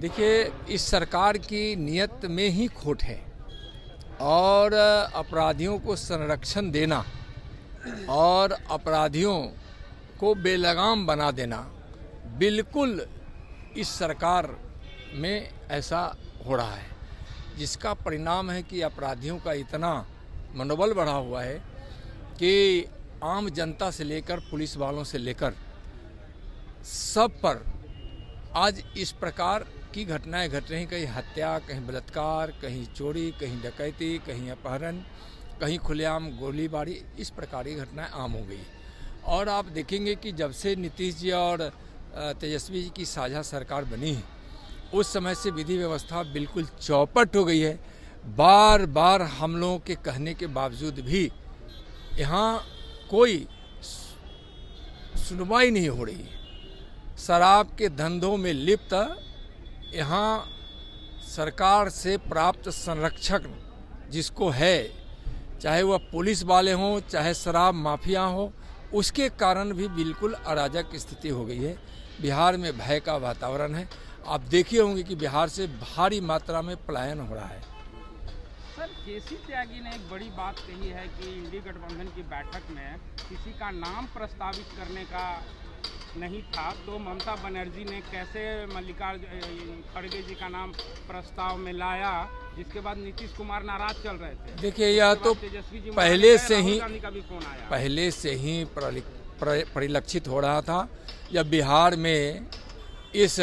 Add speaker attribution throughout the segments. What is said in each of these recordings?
Speaker 1: देखिए, इस सरकार की नीयत में ही खोट है और अपराधियों को संरक्षण देना और अपराधियों को बेलगाम बना देना बिल्कुल इस सरकार में ऐसा हो रहा है, जिसका परिणाम है कि अपराधियों का इतना मनोबल बढ़ा हुआ है कि आम जनता से लेकर पुलिस वालों से लेकर सब पर आज इस प्रकार की घटनाएं घट रही, कहीं हत्या, कहीं बलात्कार, कहीं चोरी, कहीं डकैती, कहीं अपहरण, कहीं खुलेआम गोलीबारी, इस प्रकार की घटनाएं आम हो गई। और आप देखेंगे कि जब से नीतीश जी और तेजस्वी जी की साझा सरकार बनी है, उस समय से विधि व्यवस्था बिल्कुल चौपट हो गई है। बार बार हम लोगों के कहने के बावजूद भी यहाँ कोई सुनवाई नहीं हो रही है। शराब के धंधों में लिप्त यहाँ सरकार से प्राप्त संरक्षक जिसको है, चाहे वह पुलिस वाले हों, चाहे शराब माफिया हो, उसके कारण भी बिल्कुल अराजक स्थिति हो गई है। बिहार में भय का वातावरण है। आप देखिए होंगे कि बिहार से भारी मात्रा में पलायन हो रहा है।
Speaker 2: सर, केसी त्यागी ने एक बड़ी बात कही है कि इंडी गठबंधन की बैठक में किसी का नाम प्रस्तावित करने का नहीं था, तो ममता बनर्जी ने कैसे मल्लिकार्जुन खड़गे जी का नाम प्रस्ताव में लाया, जिसके बाद नीतीश कुमार नाराज चल रहे थे।
Speaker 1: देखिए, यह तो पहले से ही परिलक्षित हो रहा था। जब बिहार में इस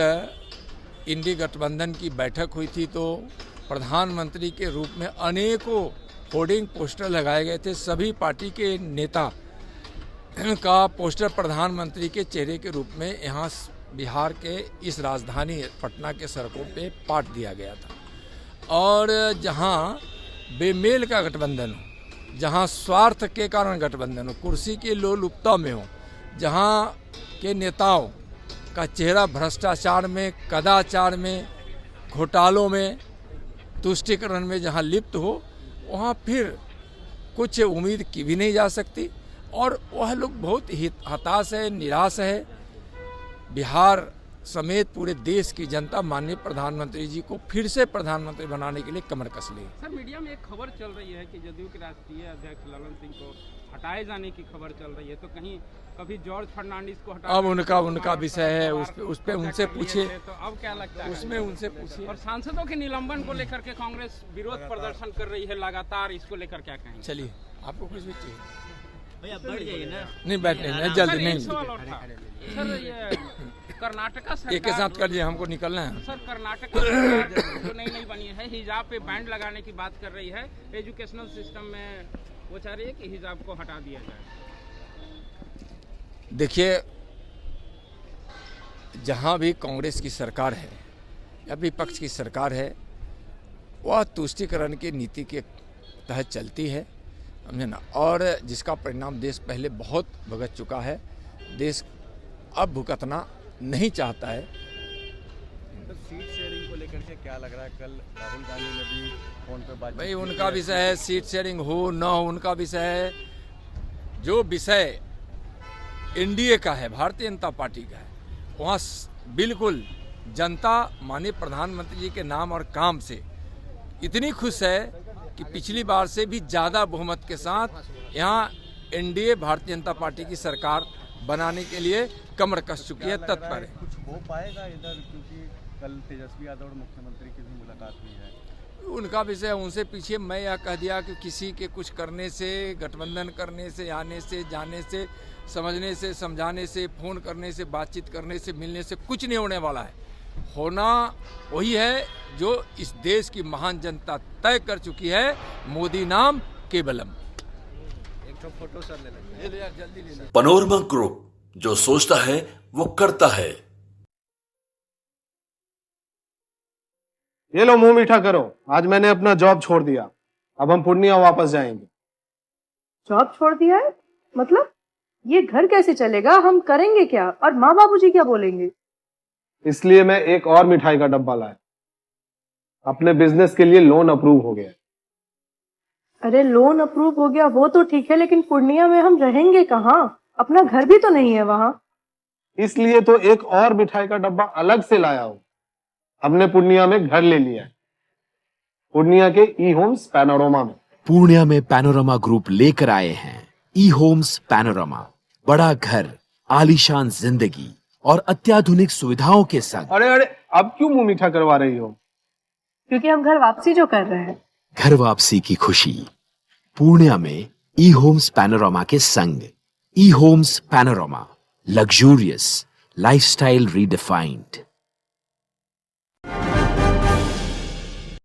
Speaker 1: इंडी गठबंधन की बैठक हुई थी तो प्रधानमंत्री के रूप में अनेकों होर्डिंग पोस्टर लगाए गए थे। सभी पार्टी के नेता का पोस्टर प्रधानमंत्री के चेहरे के रूप में यहाँ बिहार के इस राजधानी पटना के सड़कों पे पाट दिया गया था। और जहाँ बेमेल का गठबंधन हो, जहाँ स्वार्थ के कारण गठबंधन हो, कुर्सी के लोलुपता में हो, जहाँ के नेताओं का चेहरा भ्रष्टाचार में, कदाचार में, घोटालों में, तुष्टीकरण में जहाँ लिप्त हो, वहाँ फिर कुछ उम्मीद की भी नहीं जा सकती। और वह लोग बहुत ही हताश है, निराश है। बिहार समेत पूरे देश की जनता माननीय प्रधानमंत्री जी को फिर से प्रधानमंत्री बनाने के लिए कमर कस ली।
Speaker 2: सर, मीडिया में एक खबर चल रही है कि जदयू के राष्ट्रीय अध्यक्ष ललन सिंह को हटाए जाने की खबर चल रही है, तो कहीं कभी जॉर्ज फर्नांडिस को हटा,
Speaker 1: अब उनका विषय है, उस पे उनसे पूछिए।
Speaker 2: तो अब क्या लगता है
Speaker 1: उसमें उनसे पूछिए।
Speaker 2: और सांसदों के निलंबन को लेकर के कांग्रेस विरोध प्रदर्शन कर रही है लगातार, इसको लेकर क्या कहेंगे?
Speaker 1: चलिए, आपको कुछ भी चाहिए?
Speaker 3: भैया बैठ जाइए ना।
Speaker 1: नहीं, बैठने नहीं, जल्दी नहीं।
Speaker 2: सर, ये कर्नाटका सरकार
Speaker 1: एक के साथ कर दिए, हमको निकलना है।
Speaker 2: सर, कर्नाटका सरकार जो नई बनी है, हिजाब पे बैंड लगाने की बात कर रही है। एजुकेशनल सिस्टम में वो चाह रही है कि हिजाब को हटा दिया जाए।
Speaker 1: देखिए, जहां भी कांग्रेस की सरकार है या विपक्ष की सरकार है, वह तुष्टीकरण की नीति के तहत चलती है, समझे ना। और जिसका परिणाम देश पहले बहुत भुगत चुका है, देश अब भुगतना नहीं चाहता है।
Speaker 4: तो सीट शेयरिंग को लेकर के क्या लग रहा है? कल राहुल गांधी ने भी फोन पे बात,
Speaker 1: भाई उनका विषय है, सीट शेयरिंग हो न हो उनका विषय है। जो विषय एनडीए का है, भारतीय जनता पार्टी का है, वहाँ बिल्कुल जनता माननीय प्रधानमंत्री जी के नाम और काम से इतनी खुश है कि पिछली बार से भी ज़्यादा बहुमत के साथ यहाँ एनडीए भारतीय जनता पार्टी की सरकार बनाने के लिए कमर कस चुकी है, तत्पर है।
Speaker 4: कुछ हो पाएगा इधर, क्योंकि कल तेजस्वी यादव और मुख्यमंत्री की भी मुलाकात हुई है।
Speaker 1: उनका विषय उनसे पीछे। मैं यह कह दिया कि किसी के कुछ करने से, गठबंधन करने से, आने से, जाने से, समझने से, समझाने से, फोन करने से, बातचीत करने से, मिलने से कुछ नहीं होने वाला है। होना वही है जो इस देश की महान जनता तय कर चुकी है, मोदी नाम केवलम।
Speaker 4: एक तो फोटो सर ले ले यार, जल्दी ले ले।
Speaker 5: पनोरमा ग्रुप, जो सोचता है वो करता है।
Speaker 6: ये लो, मुंह मीठा करो। आज मैंने अपना जॉब छोड़ दिया, अब हम पूर्णिया वापस जाएंगे।
Speaker 7: जॉब छोड़ दिया है? मतलब ये घर कैसे चलेगा? हम करेंगे क्या? और माँ बाबूजी क्या बोलेंगे?
Speaker 6: इसलिए मैं एक और मिठाई का डब्बा लाया। अपने बिजनेस के लिए लोन अप्रूव हो गया।
Speaker 7: अरे लोन अप्रूव हो गया वो तो ठीक है, लेकिन पूर्णिया में हम रहेंगे कहाँ? अपना घर भी तो नहीं है वहाँ।
Speaker 6: इसलिए तो एक और मिठाई का डब्बा अलग से लाया हूँ। हमने पूर्णिया में घर ले लिया है, पूर्णिया के ई होम्स पैनोरमा में।
Speaker 8: पूर्णिया में पैनोरमा ग्रुप लेकर आए हैं ई होम्स पैनोरमा, बड़ा घर, आलीशान जिंदगी और अत्याधुनिक सुविधाओं के संग।
Speaker 6: अरे अरे, अब क्यों मुंह मीठा करवा रही हो?
Speaker 7: क्योंकि हम घर वापसी जो कर रहे हैं।
Speaker 8: घर वापसी की खुशी पूर्णिया में ई होम्स पैनोरमा के संग। E Homes Panorama, luxurious lifestyle redefined.